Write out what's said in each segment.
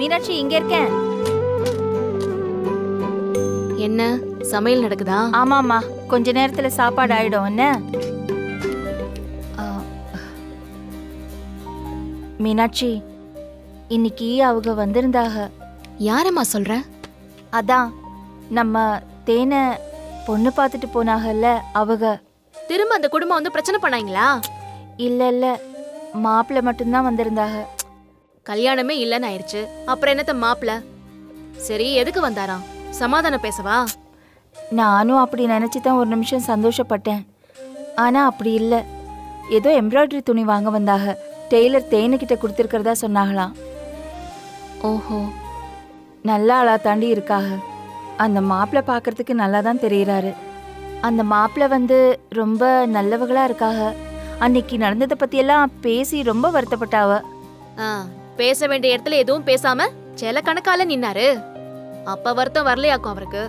மீனாட்சி இங்க இருக்கேன். என்ன சமையல் நடக்குதா? ஆமாமா, கொஞ்ச நேரத்துல சாப்பாடு ஆயிடும். என்ன மீனாட்சி, இன்னைக்கு அவங்க வந்திருந்தாக. யாரம்மா சொல்ற? அதான் நம்ம தேனை பொண்ணு பார்த்துட்டு போனாகல்ல அவங்க. திரும்ப அந்த குடும்பம் வந்து பிரச்சனை பண்ணாங்களா? இல்ல இல்ல, மாப்பிள்ளை மட்டும்தான் வந்திருந்தாக. கல்யாணமே இல்லன்னு ஆயிடுச்சு, அப்புறம் என்னத்த மாப்பிள்ள? சரி, எதுக்கு வந்தாராம்? சமாதானம் பேசவா? நானும் அப்படி நினைச்சுதான் ஒரு நிமிஷம் சந்தோஷப்பட்டேன். ஆனா அப்படி இல்ல, ஏதோ எம்ப்ராய்டரி துணி வாங்க வந்தாக. டெய்லர் தேனுக்கிட்ட கொடுத்துருக்கிறதா சொன்னாங்களாம். ஓஹோ, நல்ல ஆளா தாண்டி இருக்காக. அந்த மாப்பிள்ளை பார்க்கறதுக்கு நல்லா தான் தெரியுறாரு. அந்த மாப்பிள்ளை வந்து ரொம்ப நல்லவங்களா இருக்காக. அன்னைக்கு நடந்ததை பத்தியெல்லாம் பேசி ரொம்ப வருத்தப்பட்டாவ. பேச வேண்டிய இடத்துல எதுவும் பேசாம செல கணக்கால நின்னாரு. அப்ப வருத்தம் வரலையாக்கும் அவருக்கு.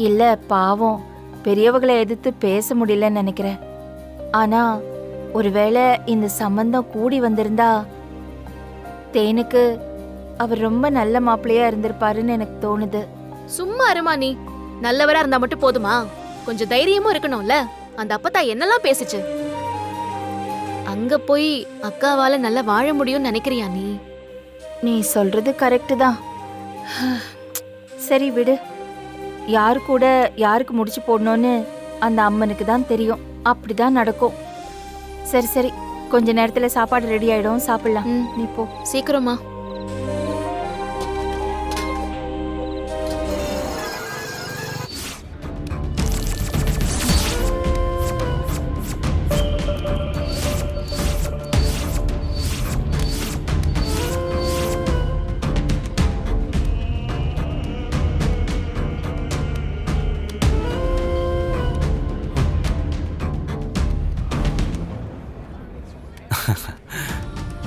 இல்ல, பாவம், பெரியவங்களை எதிர்த்து பேச முடியலன்னு நினைக்கிறேன். ஆனா ஒருவேளை இந்த சம்பந்தம் கூடி வந்திருந்தா தேனுக்கு அவர் ரொம்ப நல்ல மாப்பிள்ளையா இருந்திருப்பாருன்னு எனக்கு தோணுது. சும்மா அருமா, நீ நல்லவரா இருந்தா மட்டும் போதுமா? கொஞ்சம் தைரியமும் இருக்கணும்ல. அந்த அப்பத்தா என்னெல்லாம் பேசிச்சு. அங்க போய் அக்காவால நல்லா வாழ முடியும்னு நினைக்கிறியா நீ? நீ சொல்றது கரெக்டு தான். சரி விடு, யாரு கூட யாருக்கு முடிச்சு போடணும்னு அந்த அம்மனுக்கு தான் தெரியும். அப்படிதான் நடக்கும். சரி சரி, கொஞ்ச நேரத்துல சாப்பாடு ரெடி ஆயிடும், சாப்பிடலாம். நீ போ சீக்கிரமா.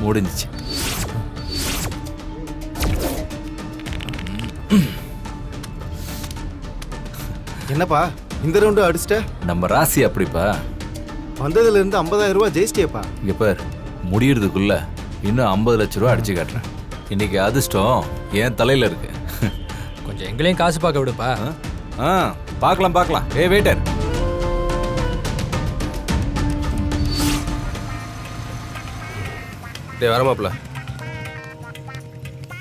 முடிஞ்சிச்சு. என்னப்பா இந்த ரவுண்டு அடிச்சிட்ட? நம்ம ராசி அப்படிப்பா. வந்ததுல இருந்து 50,000 ரூபாய் ஜெயிச்சிட்டியப்பா. இங்க பார், முடியறதுக்குள்ள இன்னும் 50 லட்ச ரூபா அடிச்சு காட்டுறேன். இன்னைக்கு அதிர்ஷ்டம் என் தலையில இருக்கு. கொஞ்சம் எங்களையும் காசு பார்க்க விடுப்பா. பார்க்கலாம் பார்க்கலாம். வெயிட்டர், வர மாப்பிள்ள.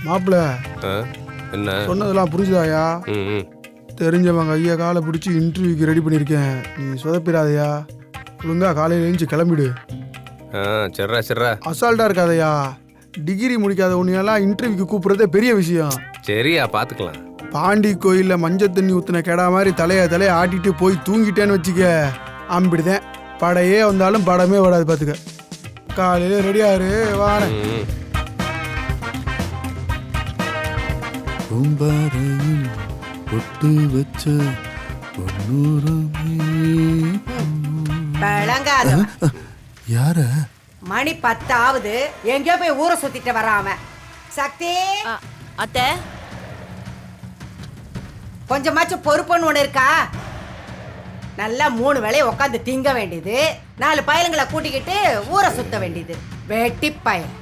மாப்பிள்ள என்ன சொன்னதெல்லாம் புரிஞ்சுதாயா? தெரிஞ்சவங்க ஐயா காலை பிடிச்சி இன்டர்வியூக்கு ரெடி பண்ணியிருக்கேன். நீ சொதப்பிடாதயா. ஒழுங்கா காலையில் எழுந்து கிளம்பிடு. சரிடா சரிடா. அசால்ட்டா இருக்காதயா. டிகிரி முடிக்காத உன்னையெல்லாம் இன்டர்வியூக்கு கூப்பிடுறதே பெரிய விஷயம். சரியா, பார்த்துக்கலாம். பாண்டி கோயிலில் மஞ்சள் தண்ணி ஊற்றின கெடா மாதிரி தலையை ஆட்டிட்டு போய் தூங்கிட்டேன்னு வச்சுக்க, அம்பிடுதேன். படையே வந்தாலும் படமே வராது, பார்த்துக்க. காலையில் ரெடியாரு, வாரேன். பொட்டு வச்ச யார? மணி 10 ஆகுது, எங்கேயோ போய் ஊரை சுத்திட்டு வராம. சக்தி அத்தை, கொஞ்சமாச்சும் பொறுப்புன்னு ஒண்ணு இருக்கா? நல்லா 3 வேளையை உட்காந்து திங்க வேண்டியது, 4 பயலுங்களை கூட்டிக்கிட்டு ஊரை சுத்த வேண்டியது. வெட்டி பயல்.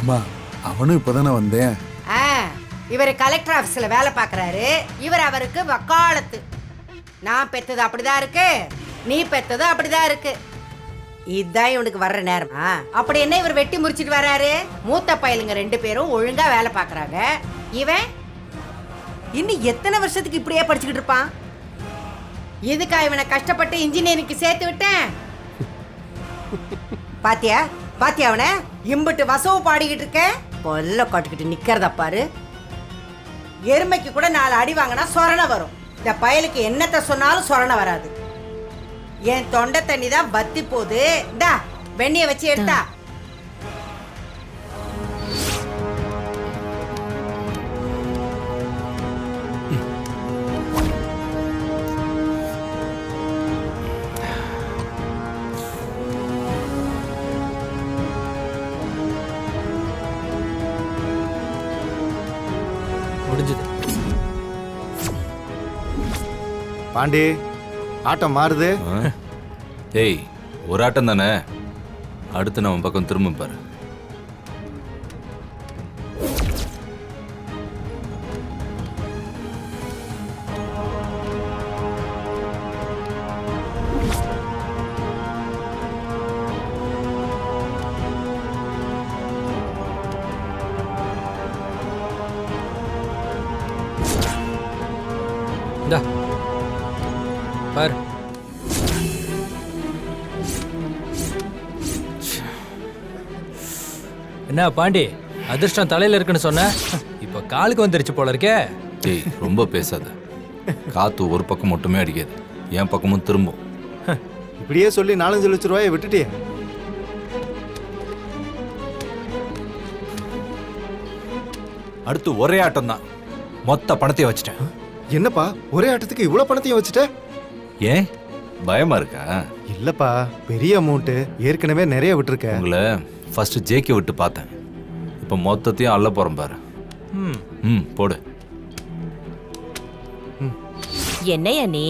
அம்மா, அவனும் இப்பதானே வந்தேன். இவர் கலெக்டர் ஆபீஸ்ல வேலை பார்க்கறாரு. இவர் அவருக்கு வக்காலத்து. நான் பெத்தது அப்படிதான் இருக்கு, நீ பெத்தது அப்படிதான் இருக்கு. இதுதான் இவனுக்கு வர்ற நேரமா? அப்படி என்ன இவர் வெட்டி முறிச்சிட்டு வராரு? மூத்த பயலுங்க 2 பேரும் ஒழுங்கா வேலை பார்க்கறாங்க. இவன் இன்னும் எத்தனை வருஷத்துக்கு இப்படியே படிச்சுக்கிட்டு இருப்பான்? இதுக்கா இவனை கஷ்டப்பட்டு இன்ஜினியரிங்க்கு சேர்த்து விட்டேன்? பாத்தியா பாத்தியா அவனை இம்புட்டு வசவு பாடிக்கிட்டு இருக்க, கொல்ல காட்டுக்கிட்டு நிக்கிறத பாரு. எருமைக்கு கூட 4 அடி வாங்கினா சொரணை வரும். இந்த பயலுக்கு என்னத்தை சொன்னாலும் சொரணை வராது. என் தொண்டை தண்ணி தான் வத்தி போகுது. இந்தா வெண்ணிய வச்சு எடுத்தா. முடிஞ்சது. பாண்டி, ஆட்டம் மாறுது. ஏய், ஒரு ஆட்டம் தானே, அடுத்து நம்ம பக்கம் திரும்ப பாரு. இந்தா பாரு. என்ன பாண்டி, அதிர்ஷ்டம் தலையில இருக்குன்னு சொன்ன, இப்ப காலுக்கு வந்துருச்சு போல இருக்கே. டேய் ரொம்ப பேசாத. காத்து ஒரு பக்கம் மட்டுமே அடிக்காது, என் பக்கமும் திரும்பும். இப்படியே சொல்லி 4-5 லட்ச ரூபாயை விட்டுட்டியே. அடுத்து ஒரே ஆட்டம் தான், மொத்த பணத்தையும் வச்சுட்டேன். என்னப்பா ஒரே ஆட்டத்துக்கு இவ்வளோ பணத்தையும் வச்சுட்ட? ஏன் பயமா இருக்கா? இல்லப்பா, பெரிய அமௌண்ட்டு ஏற்கனவே நிறைய விட்டுருக்க. உங்களை ஃபர்ஸ்ட் ஜேக்கே விட்டு பார்த்தேன், இப்போ மொத்தத்தையும் அள்ள போறேன் பாரு. போடு. என்னையா நீ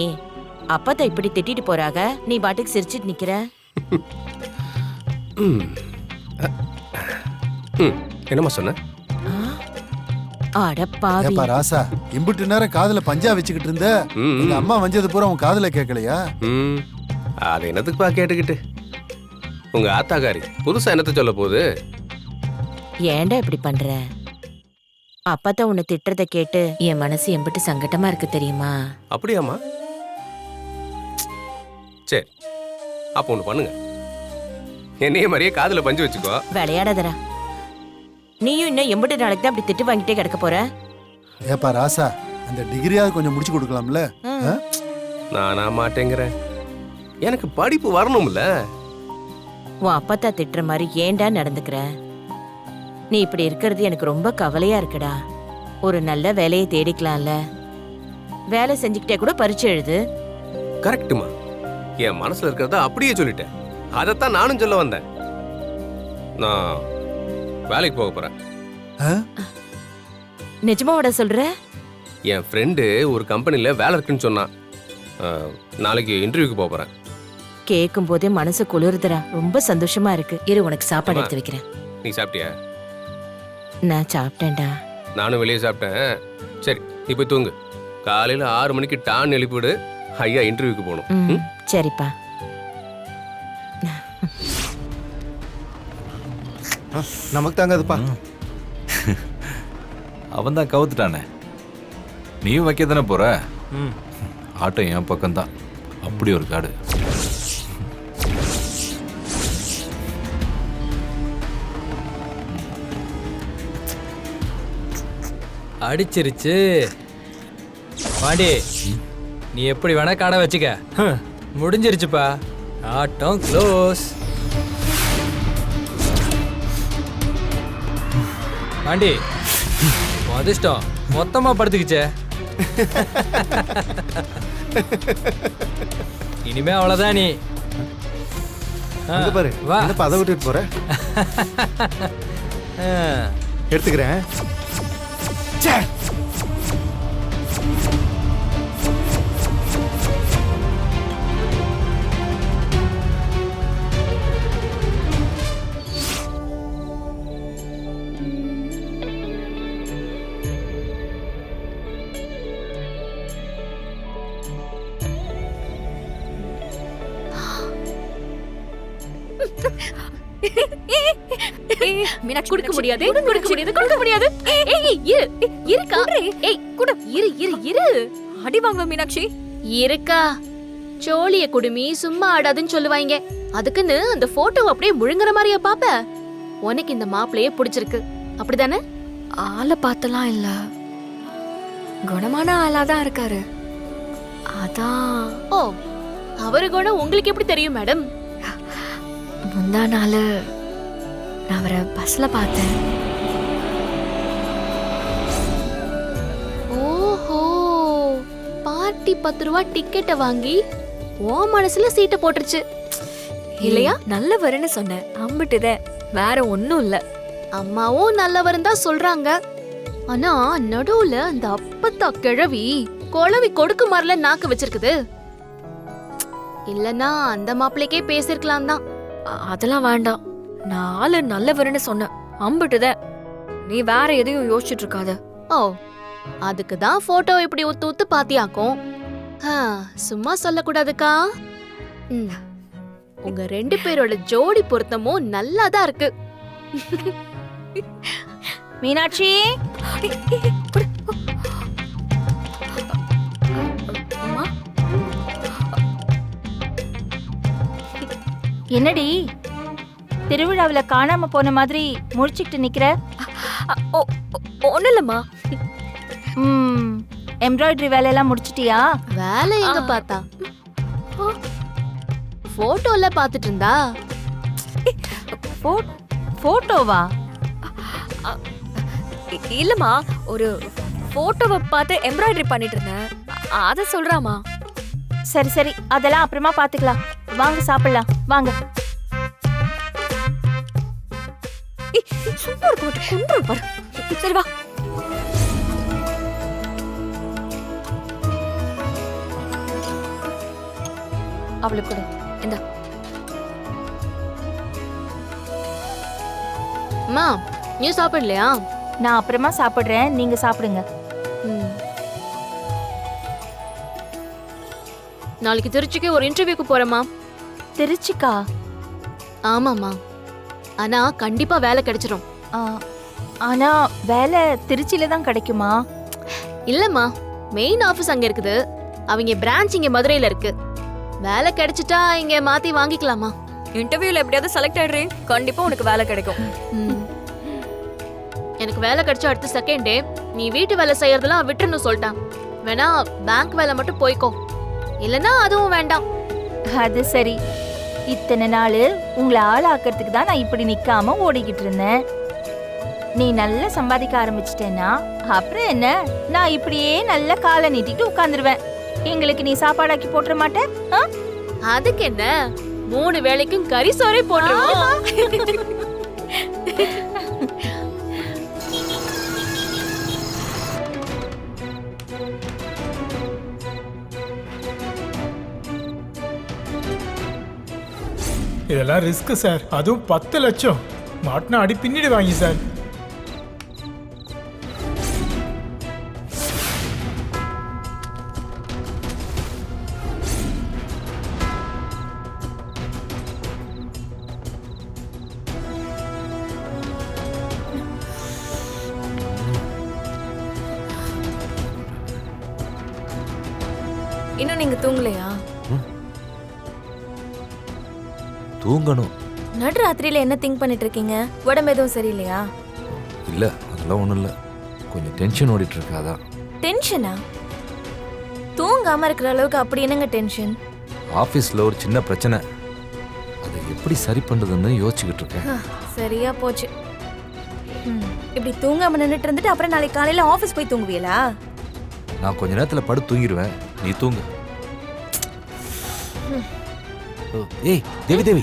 அப்பத்த இப்படி திட்டிட்டு போறாங்க, நீ பாட்டுக்கு சிரிச்சிட்டு நிக்கிற? என்னம்மா சொன்ன? அடப்பாவி. ஏப்பா ராசா, இம்புட்டு நேரம் காதுல பஞ்சா வச்சுக்கிட்டு இருந்த, எங்க அம்மா வஞ்சது பூரா உன் காதுல கேட்கலையா? அது என்னத்துக்குப்பா கேட்டுக்கிட்டு? உங்க ஆத்தாக்காரி புதுசா என்னத்த சொல்ல போகுது? ஏன்டா இப்படி பண்ற? அப்பத்த உன்னை திட்டுறத கேட்டு என் மனசு எம்பிட்டு சங்கடமா இருக்கு தெரியுமா? அப்படியாம்மா? சரி, அப்போ ஒண்ணு பண்ணுங்க, என்னைய மாதிரியே காதுல பஞ்சு வச்சுக்கோ. விளையாடாதடா. நீயும் இன்னும் எம்பிட்டு நாளைக்கு தான் அப்படி திட்டு வாங்கிட்டே கிடக்க போற? ஏப்பா ராசா, அந்த டிகிரியாவது கொஞ்சம் முடிச்சு கொடுக்கலாம்ல? நானா மாட்டேங்கிறேன், எனக்கு படிப்பு வரணும்ல. உன் அப்பத்தா திட்டுற மாதிரி ஏன்டா நடந்துக்கிற? நீ இப்படி இருக்கிறது எனக்கு ரொம்ப கவலையா இருக்குடா. ஒரு நல்ல வேலையை தேடிக்கலாம்ல. வேலை செஞ்சுக்கிட்டே கூட பரீட்சை எழுது. கரெக்டுமா, என் மனசுல இருக்கிறத அப்படியே சொல்லிட்டேன். அதைத்தான் நானும் சொல்ல வந்தேன். நான் வேலைக்கு போக போறேன். நிஜமாவோட சொல்ற? என் ஃப்ரெண்டு ஒரு கம்பெனில வேலை இருக்குன்னு சொன்னான். நாளைக்கு இன்டர்வியூக்கு போக போறேன். கேட்கும் போதே மனசு குளிருதுடா. ரொம்ப சந்தோஷமா இருக்கு. இரு, உனக்கு சாப்பாடு எடுத்து வைக்கிறேன். நீ சாப்பிட்டியா? நான் சாப்பிட்டேன்டா. நானும் வெளியே சாப்பிட்டேன். சரி, நீ போய் தூங்கு. காலையில 6 மணிக்கு டான் எழுப்பிவிடு. ஐயா இன்டர்வியூக்கு போகணும். சரிப்பா. நமக்கு தாங்காதுப்பா. அவன் தான் கவுத்துட்டானே, நீயும் வைக்க தானே போற. ஆட்டம் என் பக்கம்தான், அப்படி ஒரு காடு. அடிச்சிருச்சு பாண்டி, நீ எப்படி வேணா கடை வச்சுக்க. முடிஞ்சிருச்சுப்பா, ஆட்டம் க்ளோஸ். பாண்டி, அதிர்ஷ்டம் மொத்தமா படுத்துக்குச்சே. இனிமே அவ்வளவுதான். நீ அங்க பாரு, வா. என்னப்பா அதை விட்டுட்டு போற? எடுத்துக்கிறேன். மீனாட்சி, கொடுக்க முடியாது, கொடுக்க முடியாது, கொடுக்க முடியாது. ஏய் இரு, இருக்கா? ஏய் குடு, இரு. அடி வாங்க மீனாட்சி. இருக்கா? சோழிய குடுமி சும்மா ஆடாதுன்னு சொல்லுவாங்க. அதுக்குன்னு அந்த போட்டோ அப்படியே முழுங்குற மாதிரியா பாப்ப? உனக்கு இந்த மாப்பிளையே பிடிச்சிருக்கு, அப்படிதானே? ஆளை பார்த்தலாம் இல்ல, குணமான ஆளாதான் இருக்காரு. அதான். ஓ, அவரு குணம் உங்களுக்கு எப்படி தெரியும் மேடம்? முந்தா நாள் நான் அவரை பஸ்ல பார்த்தேன். ஓஹோ, பார்ட்டி 10 ரூபா டிக்கெட்டை வாங்கி ஓ மனசுல சீட்டை போட்டுருச்சு இல்லையா? நல்லவருன்னு சொன்னேன், அம்பிட்டுதான், வேற ஒண்ணும் இல்ல. அம்மாவும் நல்லவரும் தான் சொல்றாங்க. ஆனா நடுவுல அந்த அப்பத்தா கிழவி குழவி கொடுக்கு மாதிரில நாக்கு வச்சிருக்குது. இல்லனா அந்த மாப்பிள்ளைக்கே பேசிருக்கலாம் தான். அதெல்லாம் வேண்டாம், நான் ஆளு நல்லவருன்னு சொன்னேன், அம்பிட்டுதான். நீ வேற எதையும் யோசிச்சுட்டு இருக்காத. ஓ, அதுக்கு தான் போட்டோ இப்படி ஊத்து ஊத்து பாத்தியாக்கும். சும்மா சொல்லக்கூடாதுக்கா. உங்க 2 பேரோட ஜோடி பொருத்தமும் நல்லாதான் இருக்கு. மீனாட்சி, என்னடி திருவிழாவுல காணாம போன மாதிரி முழிச்சுக்கிட்டு நிக்கிற? ஒன்றும் இல்லைம்மா. எம்ப்ராய்டரி வேலையெல்லாம் முடிச்சிட்டியா? வேலை எங்க பார்த்தா, போட்டோல பாத்துட்டு இருந்தா. போட்டோவா? இல்லம்மா, ஒரு போட்டோவை பார்த்து எம்ப்ராய்டரி பண்ணிட்டு இருந்தேன், அத சொல்றாமா. சரி சரி, அதெல்லாம் அப்புறமா பாத்துக்கலாம். வாங்க சாப்பிடலாம், வாங்க. சும்மா இருக்க மாட்டேன், கொண்டு பாரு. சரி வா. அவளுக்கு கொடு. இந்த அம்மா, நீ சாப்பிடலையா? நான் அப்புறமா சாப்பிடுறேன், நீங்க சாப்பிடுங்க. நாளைக்கு திருச்சிக்கு ஒரு இன்டர்வியூக்கு போறேம்மா. திருச்சிக்கா? ஆமாம்மா, ஆனா கண்டிப்பா வேலை கிடைச்சிரும். ஆனா வேலை திருச்சியில தான் கிடைக்குமா? இல்லம்மா, மெயின் ஆபீஸ் அங்க இருக்குது, அவங்க பிரான்ச் இங்க மதுரையில இருக்கு. வேலை கிடைச்சிட்டா இங்க மாத்தி வாங்கிக்கலாமா? இன்டர்வியூல எப்படியாவது செலக்ட் ஆயிடுறே, கண்டிப்பா உனக்கு வேலை கிடைக்கும். எனக்கு வேலை கிடைச்ச அடுத்த செகண்டே நீ வீட்டு வேலை செய்யறதெல்லாம் விட்டுறணும் சொல்லிட்டான். வேணா பேங்க் வேலை மட்டும் போய்க்கோ, இல்லனா அதுவும் வேண்டாம். அது சரி, இத்தனை நாள் உங்களை ஆளாக்குறதுக்கு தான் நான் இப்படி நிக்காம ஓடிக்கிட்டு இருந்தேன். நீ நல்லா சம்பாதிக்க ஆரம்பிச்சிட்டேன்னா அப்புறம் என்ன, நான் இப்படியே நல்ல காலை நீட்டிட்டு உட்கார்ந்துருவேன். எங்களுக்கு நீ சாப்பாடாக்கி போட்டுற மாட்டேன்? அதுக்கு என்ன, 3 வேளைக்கும் கறி சோறே போட்டுருவோம். இதெல்லாம் ரிஸ்க் சார், அதுவும் 10 லட்சம். மாட்டினா அடி பின்னிடுவாங்க சார். இன்னும் நீங்க தூங்கலையா? தூங்கணும். நடுராத்திரியில என்ன திங்க் பண்ணிட்டு இருக்கீங்க? உடம்பு எதுவும் சரியில்லையா? இல்ல, அதெல்லாம் ஒண்ணும் இல்ல, கொஞ்சம் டென்ஷன் ஓடிட்டு இருக்கு, அதான். டென்ஷனா? தூங்காம இருக்கிற அளவுக்கு அப்படி என்னங்க டென்ஷன்? ஆபீஸ்ல ஒரு சின்ன பிரச்சனை, அதை எப்படி சரி பண்றதுன்னு யோசிச்சுக்கிட்டு இருக்கேன். சரியா போச்சு. இப்படி தூங்காம நின்னுட்டு இருந்துட்டு அப்புறம் நாளைக்கு காலையில ஆபீஸ் போய் தூங்குவீங்களா? நான் கொஞ்ச நேரத்துல படுத்து தூங்கிடுவேன், நீ தூங்கு. ஏய் தேவி தேவி.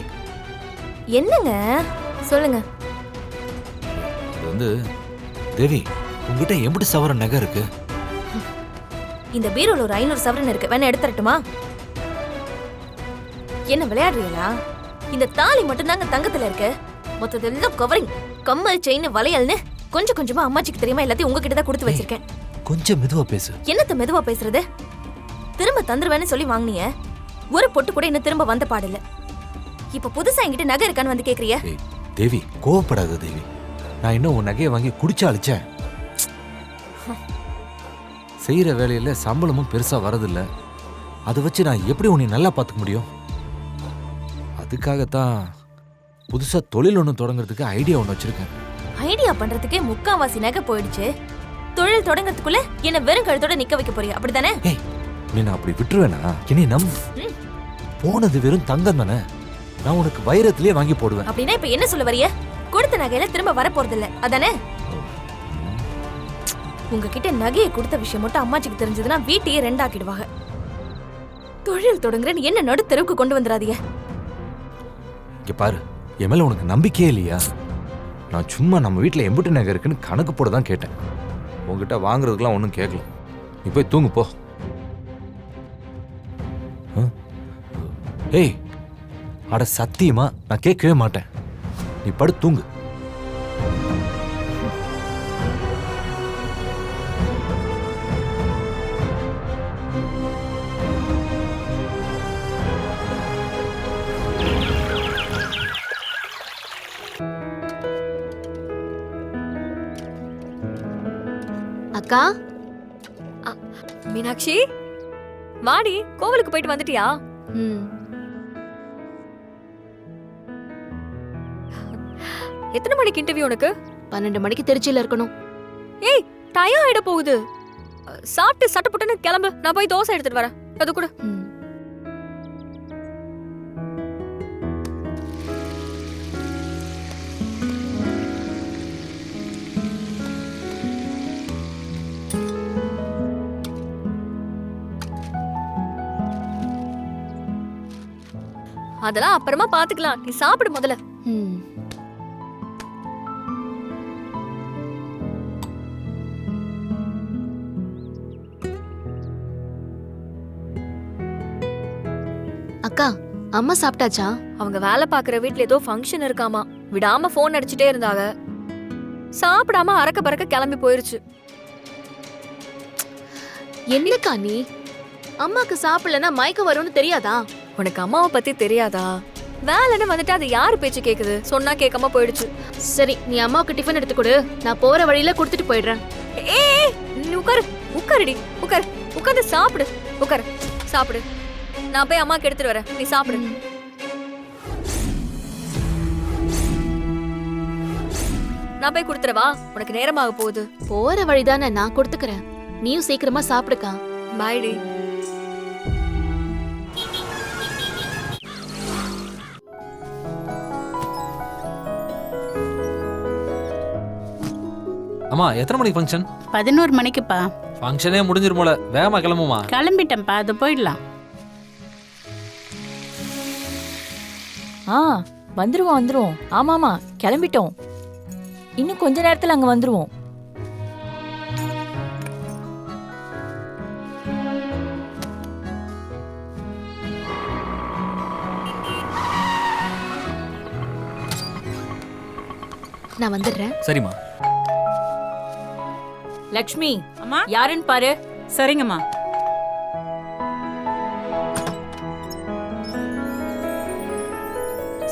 என்னங்க சொல்லுங்க. அது வந்து தேவி, உங்ககிட்ட எம்படி சவரன் நகை இருக்கு? இந்த பீரோல ஒரு 500 சவரன் இருக்கு, வேணா எடுத்துறட்டுமா? என்ன விளையாடுறீங்களா? இந்த தாலி மட்டும் தாங்க தங்கத்துல இருக்கு, மொத்ததெல்லாம் கவரிங், கம்மல், செயின், வளையல்னு கொஞ்சம் கொஞ்சமா அம்மாச்சிக்கு தெரியாம எல்லாத்தையும் உங்ககிட்ட தான் கொடுத்து வச்சிருக்கேன். கொஞ்சம் மெதுவா பேசு. என்னத்த மெதுவா பேசுறது? திரும்ப தந்துருவேன்னு சொல்லி வாங்கினிய, ஒரு பொட்டு கூட இன்னும் திரும்ப வந்த பாடல. இப்ப புதுசா என்கிட்ட நகை இருக்கான்னு வந்து கேக்குறிய? தேவி கோவப்படாத தேவி, நான் இன்னும் உன் நகையை வாங்கி குடிச்சு அழிச்சேன். செய்யற வேலையில சம்பளமும் பெருசா வரதில்ல, அதை வச்சு நான் எப்படி உன்னை நல்லா பார்த்துக்க முடியும்? அதுக்காகத்தான் புதுசா தொழில் ஒன்று தொடங்குறதுக்கு ஐடியா ஒன்று வச்சிருக்கேன். ஐடியா பண்றதுக்கே முக்காவாசி நகை போயிடுச்சு, தொழில் தொடங்கறதுக்குள்ள என்ன வெறும் கழுத்தோட நிக்க வைக்க போறியா? அப்படித்தானே? நீ நான் அப்படி விட்டுருவேனா? இனி போனது வெறும் தங்கம் தானே, நான் உனக்கு வைரத்திலே வாங்கி போடுவேன். அப்படின்னா இப்ப என்ன சொல்ல வரிய? கொடுத்த நகையில திரும்ப வர போறது இல்ல, அதானே? உங்ககிட்ட நகையை கொடுத்த விஷயம் மட்டும் அம்மாச்சிக்கு தெரிஞ்சதுன்னா வீட்டையே 2 ஆக்கிடுவாங்க. தொழில் தொடங்குறேன்னு என்ன நடு தெருவுக்கு கொண்டு வந்துடாதீங்க. இங்க பாரு, என் மேல உனக்கு நம்பிக்கையே இல்லையா? நான் சும்மா நம்ம வீட்டுல எம்புட்டு நகை இருக்குன்னு கணக்கு போட தான் கேட்டேன். உங்ககிட்ட வாங்குறதுக்கெல்லாம் ஒன்றும் கேட்கல. நீ போய் தூங்கு போ. ஏய், அட சத்தியமா நான் கேட்கவே மாட்டேன், நீ படு தூங்கு. அக்கா, மீனாட்சி வாடி, கோவிலுக்கு போயிட்டு வந்துட்டியா? எத்தனை மணிக்கு இன்டர்வியூ உனக்கு? 12 மணிக்கு திருச்சியில இருக்கணும். ஏய் டயம் ஆயிட போகுது. சாப்பிட்டு சட்டப்புட்டுன்னு கிளம்பு. நான் போய் தோசை எடுத்துட்டு வரேன். அது கூட. அதெல்லாம் அப்புறமா பாத்துக்கலாம். நீ சாப்பிடு முதல்ல. அக்கா, அம்மா சாப்பிட்டாச்சா? அவங்க வேலை பாக்குற வீட்ல ஏதோ ஃபங்க்ஷன் இருக்காமா. விடாம போன் அடிச்சுட்டே இருந்தாங்க. சாப்பிடாம அரக்க பறக்க கிளம்பி போயிருச்சு. என்னக்கா நீ? அம்மாக்கு சாப்பிடலன்னா மயக்கம் வரும்னு தெரியாதா? உனக்கு அம்மாவை பத்தி தெரியாதா? வேலைன்னு வந்துட்டு அது யாரு பேச்சு கேக்குது? சொன்னா கேட்காம போயிடுச்சு. சரி, நீ அம்மாவுக்கு டிஃபன் எடுத்து கொடு. நான் போற வழியில கொடுத்துட்டு போயிடுறேன். ஏய் நீ உட்காரு. உட்காருடி. உட்காரு. உட்காந்து சாப்பிடு. உட்காரு. சாப்பிடு. நான் போய் அம்மாக்கு எடுத்துட்டு வரேன். நீ சாப்பிடு. நான் போய் கொடுத்துறவா? உனக்கு நேரமாக போகுது. போற வழிதானே, நான் கொடுத்துக்கிறேன். நீயும் சீக்கிரமா சாப்பிடுக்கா. பாய்டி. அம்மா எத்தனை மணிக்கு ஃபங்க்ஷன்? 11 மணிக்குப்பா. ஃபங்க்ஷனே முடிஞ்சிரும் போல. வேகமா கிளம்புமா. கிளம்பிட்டேன்ப்பா, அது போயிடலாம். வந்துருவோம். ஆமாமா, கிளம்பிட்டோம். இன்னும் கொஞ்ச நேரத்துல அங்க வந்துருவோம். நான் வந்துடுறேன். சரிம்மா. லக்ஷ்மி, அம்மா யாருன்னு பாரு. சரிங்கம்மா.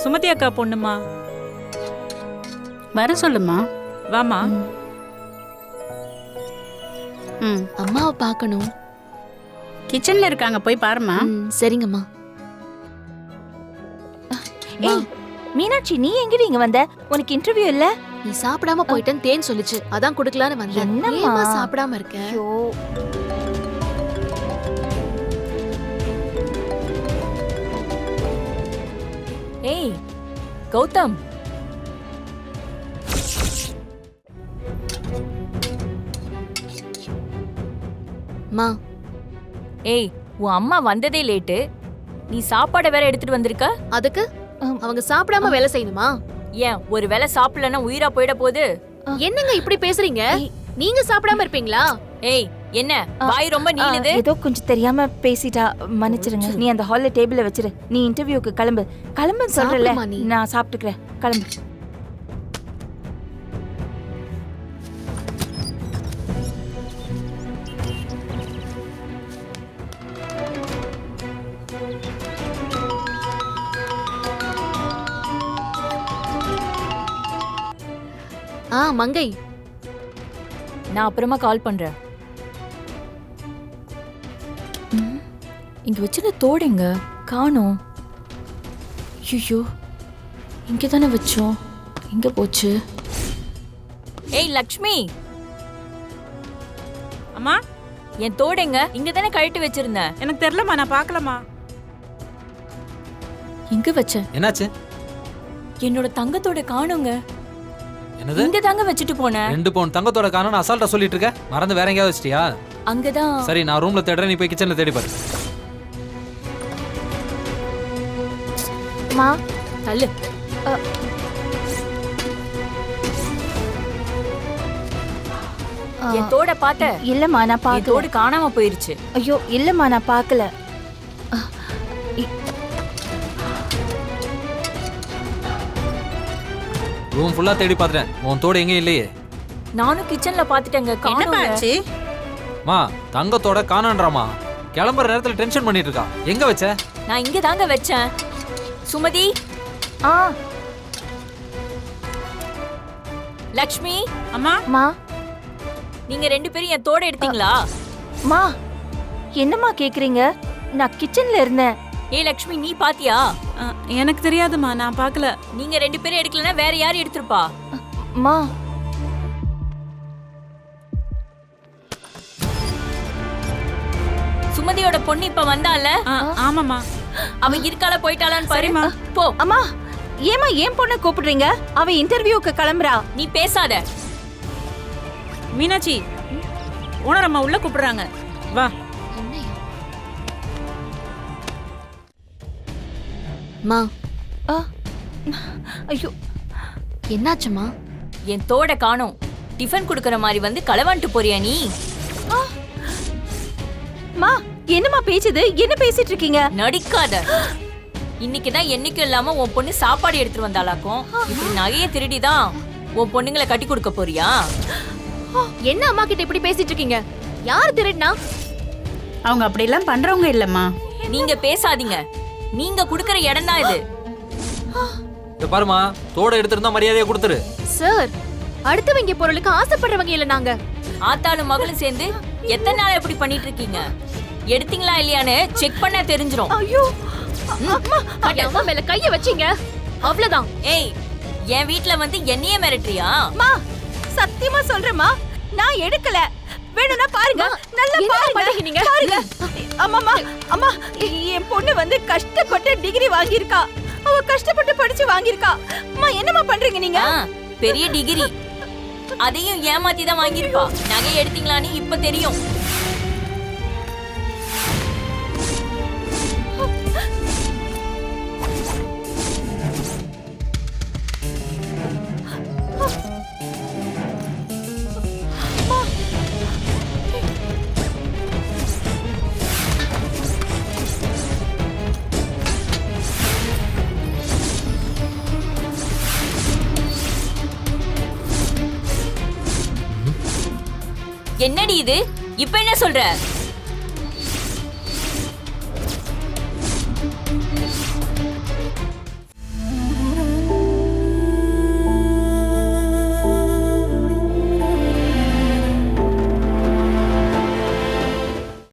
சுமதி அக்கா பொண்ணுமா. வர சொல்லுமா. வாமா. அம்மாவை பார்க்கணும். கிச்சன்ல இருக்காங்க, போய் பாருமா. சரிங்கம்மா. ஏய் மீனாட்சி, நீ எங்கடி இங்க வந்த? உனக்கு இன்டர்வியூ இல்ல? நீ சாப்பிடாம போயிட்டேன்னு தேன் சொல்லுச்சு, அதான் குடுக்கலான்னு வந்தேன். என்னம்மா சாப்பிடாம இருக்க? ஏய் கௌதம், மா. ஏய் உன் அம்மா வந்ததே லேட்டு. நீ சாப்பாடை வேற எடுத்துட்டு வந்திருக்க. அதுக்கு அவங்க சாப்பிடாம வேலை செய்யணுமா? ஏன் ஒரு வேளை சாப்பிடலன்னா உயிரா போயிட போகுது? என்னங்க இப்படி பேசுறீங்க? நீங்க சாப்பிடாம இருப்பீங்களா? ஏய் என்ன வாய் ரொம்ப நீளுது? ஏதோ கொஞ்சம் தெரியாம பேசிட்டா, மன்னிச்சிருங்க. நீ அந்த ஹால்ல டேபிள்ல வச்சிரு. நீ இன்டர்வியூக்கு கிளம்பு சொல்றல. நான் சாப்பிட்டுக்கிறேன், கிளம்பு. மங்கை, நான் அப்புறமா கால் பண்றேன். இங்க வச்சிருந்த தோடுங்க காணோம். ஐயோ, இங்க தானே வச்சோம். எங்க போச்சு? ஏய் லக்ஷ்மி. அம்மா, என் தோடுங்க இங்க தானே கழட்டி வச்சிருந்தேன். எனக்கு தெரியலமா, நான் பார்க்கலமா. எங்க வச்ச? என்னாச்சு? என்னோட தங்கத்தோட காணோங்க. என்னது? இங்க தாங்க வச்சிட்டு போனேன். 2 பவுன் தங்கத்தோட காணோம் அசால்ட்டா சொல்லிட்டு இருக்க. மறந்து வேற எங்கயாவது வச்சிட்டியா? அங்கதான். சரி, நான் ரூம்ல தேடுறேன், நீ போய் கிச்சன்ல தேடி பாரு. மா தள்ளு. என் தோட பாத்த? இல்லம்மா, நான் பார்க்கல. தோடு காணாம போயிருச்சு. ஐயோ இல்லம்மா, நான் பார்க்கல. ரூம் ஃபுல்லா தேடி பாத்துறேன், உன் தோடு எங்க இல்லையே. நானும் கிச்சன்ல பாத்துட்டேங்க, காணோங்க. மா, தங்கத்தோட காணோன்றாமா. கிளம்புற நேரத்துல டென்ஷன் பண்ணிட்டு இருக்கா. எங்க வச்ச? நான் இங்க தாங்க வச்சேன். சுமதி. லக்ஷ்மி. அம்மா, நீங்க 2 பேரும் என் தோட எடுத்தீங்களா? மா என்னம்மா கேக்குறீங்க? நான் கிச்சன்ல இருந்தேன். ஏய் லக்ஷ்மி நீ பாத்தியா? எனக்கு தெரியாதுமா, நான் பார்க்கல. நீங்க 2 பேரும் எடுக்கலனா வேற யார் எடுத்திருப்பா? மா சுமதியோட பொண்ணு இப்ப வந்தால? ஆமாமா. அவ இருக்காளா போயிட்டாளான்னு பாருமா. போ. அம்மா ஏமா ஏன் பொண்ணை கூப்பிடுறீங்க? அவ இன்டர்வியூக்கு கிளம்புறா. நீ பேசாத. மீனாட்சி, ஓனர் அம்மா உள்ள கூப்பிடுறாங்க. வா. மா ஐயோ என்னாச்சுமா? என் தோட காணோம். டிஃபன் குடுக்கற மாதிரி வந்து களவாண்டு போறியா நீ? மா என்னம்மா பேசுது? என்ன பேசிட்டு இருக்கீங்க? நடிக்காத. இன்னைக்கு தான் என்னைக்கும் இல்லாம உன் பொண்ணு சாப்பாடு எடுத்துட்டு வந்தாளாக்கும். இப்படி நகையை திருடிதான் உன் பொண்ணுங்களை கட்டி கொடுக்க போறியா? என்ன அம்மா கிட்ட இப்படி பேசிட்டு இருக்கீங்க? யார் திருடுனா? அவங்க அப்படி எல்லாம் பண்றவங்க இல்லம்மா. நீங்க பேசாதீங்க. நீங்க குடுக்கற இடம் தான் இது. இத பாருமா, தோட எடுத்திருந்தா மரியாதையா கொடுத்துரு. சார், அடுத்தவங்க பொருளுக்கு ஆசைப்படுறவங்க இல்ல நாங்க. ஆத்தாளும் மகளும் சேர்ந்து எத்தனை நாள் இப்படி பண்ணிட்டு இருக்கீங்க? எடுத்தீங்களா இல்லையான்னு செக் பண்ண தெரிஞ்சிரும். ஐயோ அம்மா மேல கைய வச்சீங்க அவ்வளவுதான். ஏய், என் வீட்ல வந்து என்னையே மிரட்டுறியா? மா சத்தியமா சொல்றேம்மா, நான் எடுக்கல. வேணும்னா பாருங்க, நல்லா பாருங்க நீங்க. பாருங்க. அம்மா அம்மா என் பொண்ணு வந்து கஷ்டப்பட்டு டிகிரி வாங்கியிருக்கா. அவ கஷ்டப்பட்டு படிச்சு வாங்கியிருக்கா. அம்மா என்னம்மா பண்றீங்க நீங்க? பெரிய டிகிரி, அதையும் ஏமாத்தி தான் வாங்கியிருப்பா. நகையை எடுத்தீங்களான்னு இப்ப தெரியும். என்னடி இது? இப்ப என்ன சொல்ற?